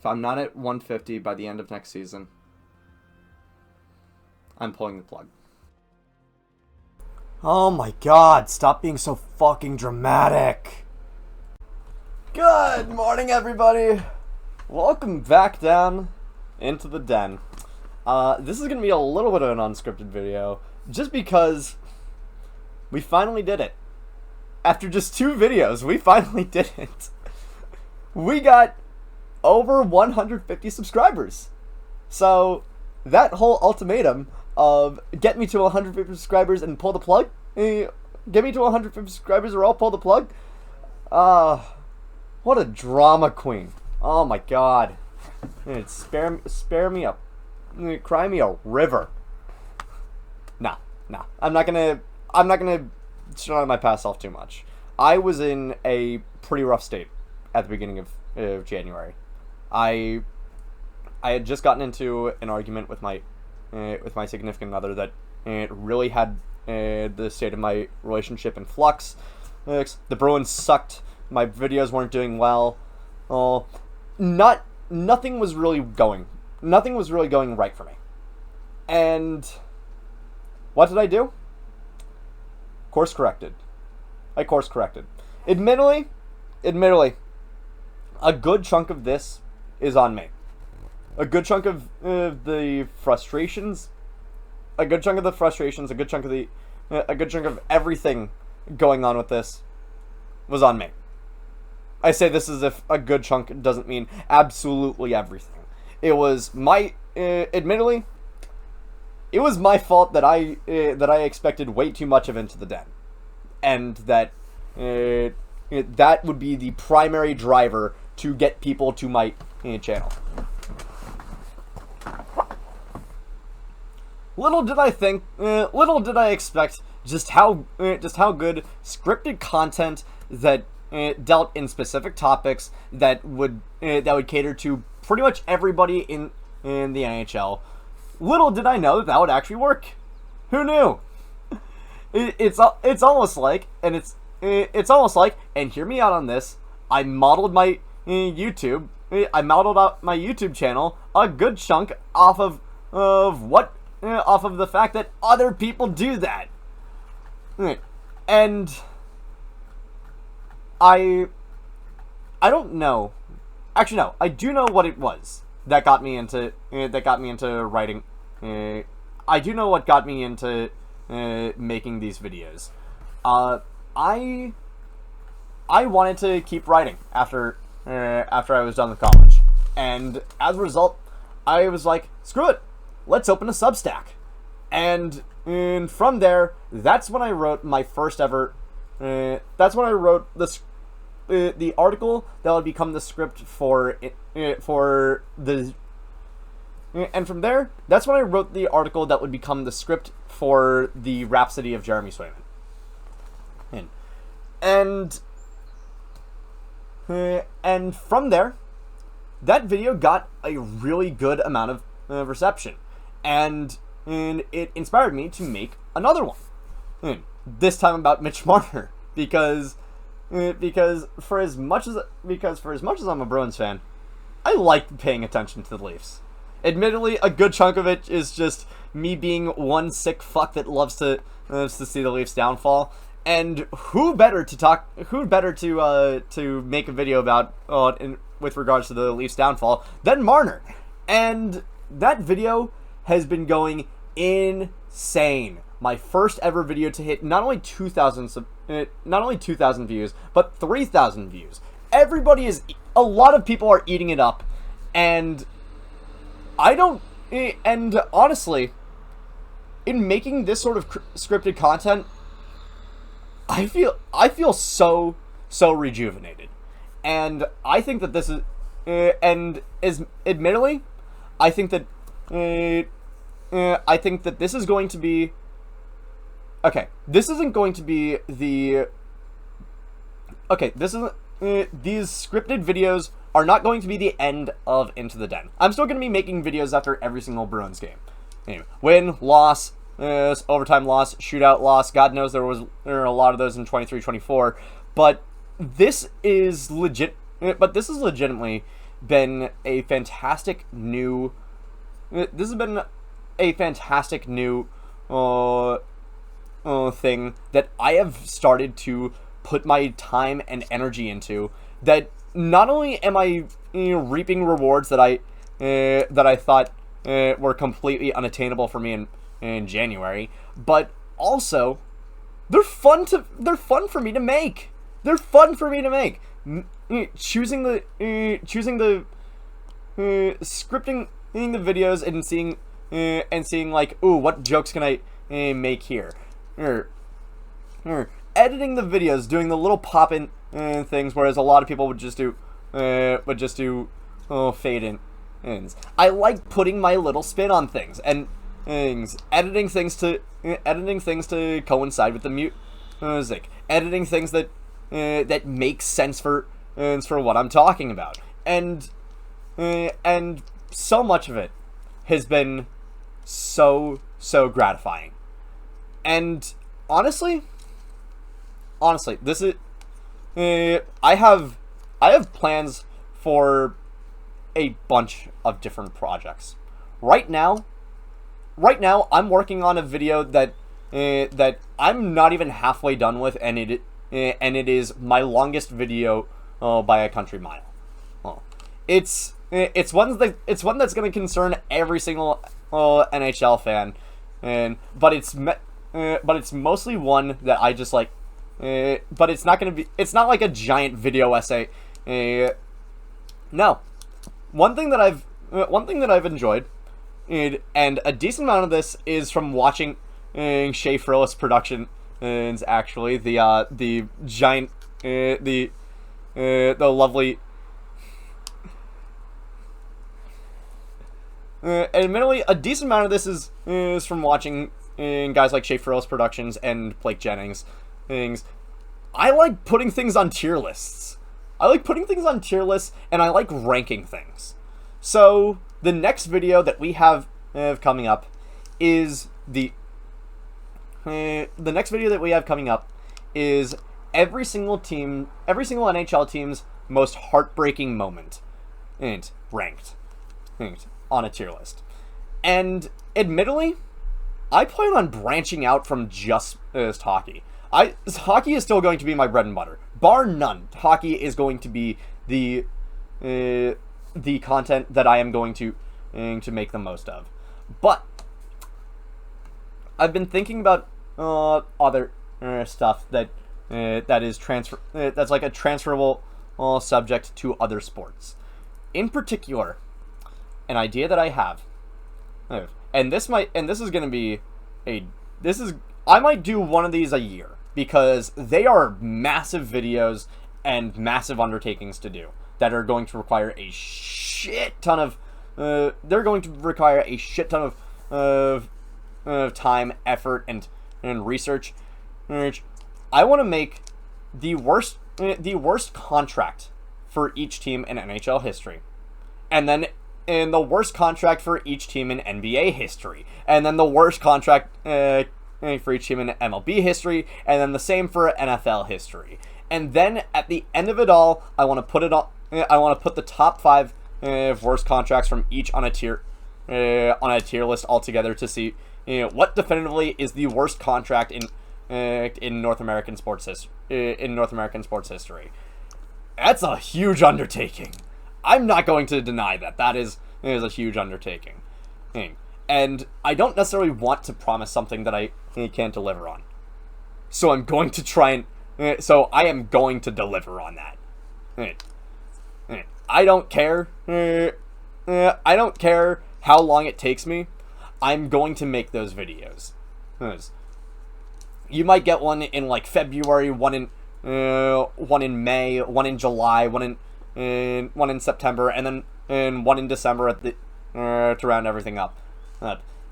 I'm not at 150 by the end of next season, I'm pulling the plug. Oh my god, stop being so fucking dramatic. Good morning, everybody. Welcome back down into the den. This is going to be a little bit of an unscripted video, just because we finally did it. After just 2 videos, we finally did it. We got over 150 subscribers. So, that whole ultimatum of get me to 150 subscribers and pull the plug, get me to 150 subscribers or I'll pull the plug. What a drama queen. Oh my god. Spare me up. Cry me a river. Nah. I'm not gonna show out my past self too much. I was in a pretty rough state at the beginning of January. I had just gotten into an argument with my significant other that really had the state of my relationship in flux. The Bruins sucked. My videos weren't doing well. Nothing was really going right for me. And what did I do? Course corrected. I course corrected. Admittedly, a good chunk of this is on me. A good chunk of the frustrations, a good chunk of everything going on with this was on me. I say this as if a good chunk doesn't mean absolutely everything. It was admittedly, it was my fault that I expected way too much of Into the Den, and that that would be the primary driver to get people to my channel. Little did I expect just how good scripted content that dealt in specific topics that would cater to pretty much everybody in the NHL. Little did I know that would actually work. Who knew? It's almost like, and hear me out on this. I modeled my YouTube. I modeled out my YouTube channel a good chunk off of the fact that other people do that. And I don't know. Actually, no. I do know what it was that got me into writing. I do know what got me into making these videos. I wanted to keep writing after I was done with college, and as a result, I was like, screw it, let's open a Substack. And from there, that's when I wrote my first ever. That's when I wrote the article that would become the script for the. And from there, that's when I wrote the article that would become the script for the Rhapsody of Jeremy Swayman. And from there, that video got a really good amount of reception, and it inspired me to make another one. This time about Mitch Marner, because for as much as I'm a Bruins fan, I like paying attention to the Leafs. Admittedly, a good chunk of it is just me being one sick fuck that loves to see the Leafs downfall. And who better to make a video about with regards to the Leafs downfall than Marner? And that video has been going insane. My first ever video to hit not only 2,000 views, but 3,000 views. A lot of people are eating it up, and honestly, in making this sort of scripted content, I feel so rejuvenated, and I think that this is, admittedly, I think that this is going to be, okay. This isn't going to be the, okay. This isn't. These scripted videos are not going to be the end of Into the Den. I'm still going to be making videos after every single Bruins game. Anyway, win, loss, overtime loss, shootout loss. God knows there are a lot of those in 23-24. But this is legitimately been a fantastic new. This has been a fantastic new thing that I have started to put my time and energy into. That not only am I reaping rewards that I thought were completely unattainable for me in January, but also they're fun for me to make. They're fun for me to make. Choosing the scripting the videos and seeing like, ooh, what jokes can I make here? Editing the videos, doing the little pop-in things, whereas a lot of people would just do fade-ins. I like putting my little spin on things and editing things to coincide with the music, editing things that make sense for what I'm talking about, and so much of it has been so gratifying. And honestly, this is I have plans for a bunch of different projects. Right now I'm working on a video that I'm not even halfway done with, and it is my longest video by a country mile. It's one that's going to concern every single NHL fan, but it's mostly one that I just like. But it's not like a giant video essay. No, one thing that I've enjoyed, and a decent amount of this is from watching Shea Frillis Productions. Actually, the giant, the lovely. Admittedly, a decent amount of this is from watching guys like Shea Frillis Productions and Blake Jennings. I like putting things on tier lists. And I like ranking things. So the next video that we have coming up is every single NHL team's most heartbreaking moment, and ranked on a tier list. And admittedly, I plan on branching out from just hockey. Hockey is still going to be my bread and butter, bar none. Hockey is going to be the content that I am going to make the most of. But I've been thinking about other stuff that that's like a transferable subject to other sports. In particular, an idea that I have, and this is going to be I might do one of these a year, because they are massive videos and massive undertakings to do that are going to require a shit ton of time, effort, and research. I want to make the worst contract for each team in NHL history, and then the worst contract for each team in NBA history, and then the worst contract for each team in MLB history, and then the same for NFL history. And then at the end of it all, I want to put the top 5 worst contracts from each on a tier list altogether to see what definitively is the worst contract in North American sports history. That's a huge undertaking. I'm not going to deny that. That is a huge undertaking. And I don't necessarily want to promise something that I can't deliver on. So I'm going to try and... So I am going to deliver on that. I don't care. I don't care how long it takes me. I'm going to make those videos. You might get one in like February, one in May, one in July, one in September, and then one in December to round everything up.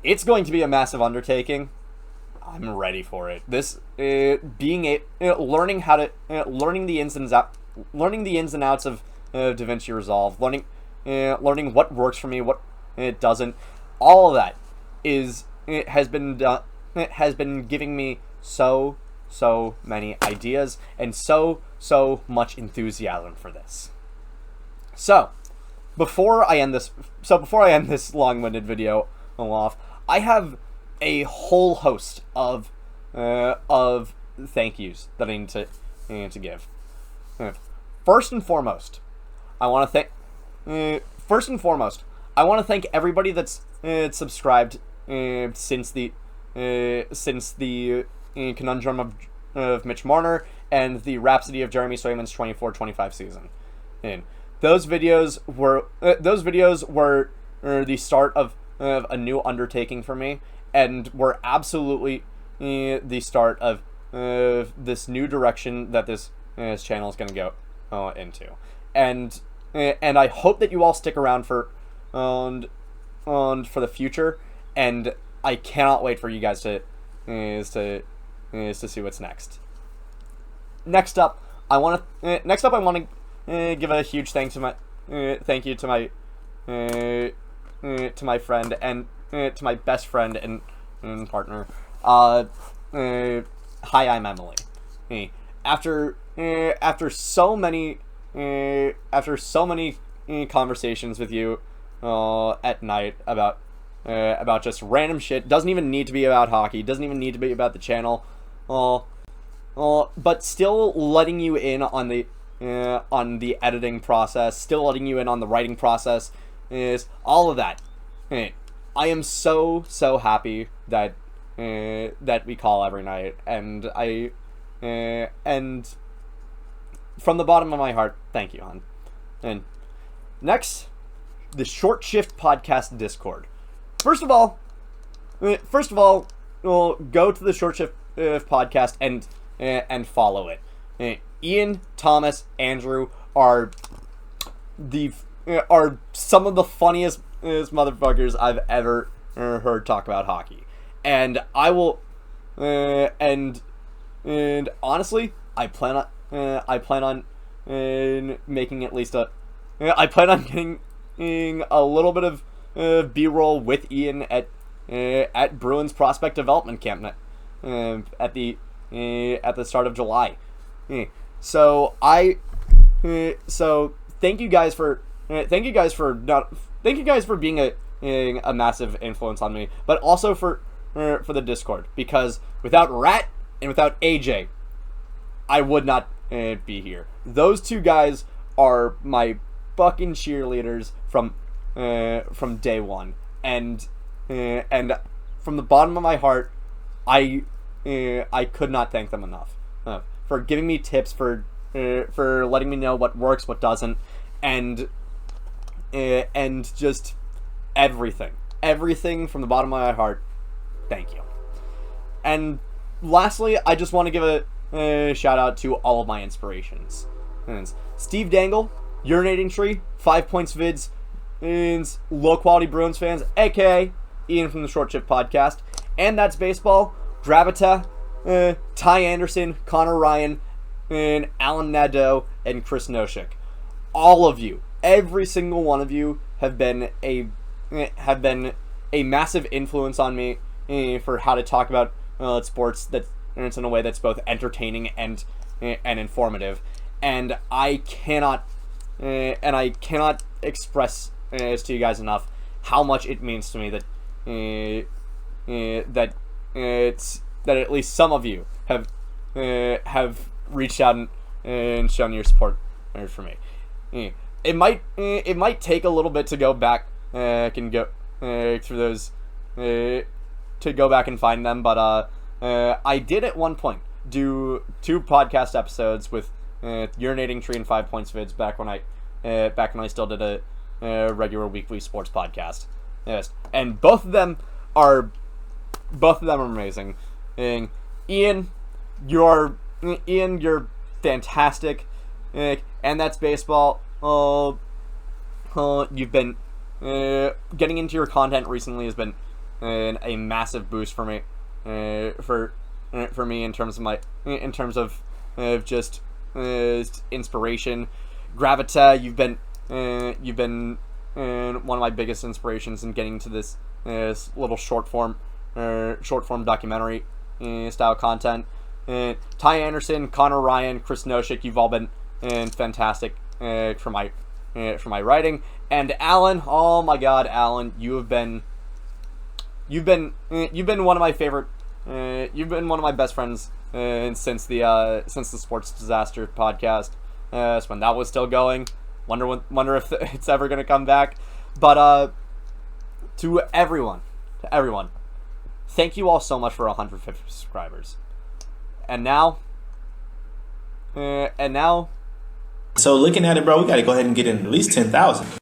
It's going to be a massive undertaking. I'm ready for it. This learning the ins and outs of DaVinci Resolve, learning what works for me, what it doesn't. All of that has been giving me so many ideas and so much enthusiasm for this. So before I end this long-winded video off, I have a whole host of thank yous that I need to give. First and foremost, I want to thank everybody that's subscribed since the Conundrum of Mitch Marner and the Rhapsody of Jeremy Swayman's 24-25 season. And those videos were the start of a new undertaking for me, and were absolutely the start of this new direction that this channel is going to go into. And I hope that you all stick around for the future, and I cannot wait for you guys to see what's next. Next up, I want to give a huge thank you to my friend and to my best friend and partner. Hi, I'm Emily. After so many conversations with you at night about just random shit, doesn't even need to be about hockey, doesn't even need to be about the channel, but still letting you in on the editing process, still letting you in on the writing process, is all of that. I am so happy that we call every night, and and from the bottom of my heart, thank you, hon. And next, the Short Shift Podcast Discord. First of all, go to the Short Shift Podcast and follow it. Ian, Thomas, Andrew are some of the funniest motherfuckers I've ever heard talk about hockey, and I will and honestly, I plan on making at least I plan on getting a little bit of B-roll with Ian at Bruins prospect development camp at the start of July. So thank you guys for being a massive influence on me, but also for the Discord, because without Rat and without AJ, I would not be here. Those two guys are my fucking cheerleaders from day one, and from the bottom of my heart, I could not thank them enough for giving me tips, for letting me know what works, what doesn't, and just everything from the bottom of my heart. Thank you. And lastly, I just want to give a shout out to all of my inspirations. Steve Dangle, Urinating Tree, 5 Points Vids, and Low Quality Bruins fans, aka Ian from the Short Shift Podcast, and That's Baseball, Gravita, Ty Anderson, Connor Ryan, and Alan Nadeau, and Chris Noshik. All of you, every single one of you, have been a massive influence on me for how to talk about sports that's in a way that's both entertaining and informative, and I cannot express to you guys enough how much it means to me that at least some of you have reached out and shown your support for me. It might take a little bit to go back and go through those to go back and find them, but I did at one point do 2 podcast episodes with Urinating Tree and 5 Points Vids back when I still did a regular weekly sports podcast. Yes, and both of them are amazing. And Ian, you're fantastic, and That's Baseball. You've been getting into your content recently has been a massive boost for me, for me in terms of just inspiration. Gravita, you've been one of my biggest inspirations in getting to this little short form documentary style content. Ty Anderson, Connor Ryan, Chris Noshik, you've all been fantastic for my writing, And Alan, oh my God, Alan, you've been one of my favorite. You've been one of my best friends since the Sports Disaster podcast. So when that was still going, wonder if it's ever gonna come back. But to everyone, thank you all so much for 150 subscribers. And now. So looking at it, bro, we got to go ahead and get in at least 10,000.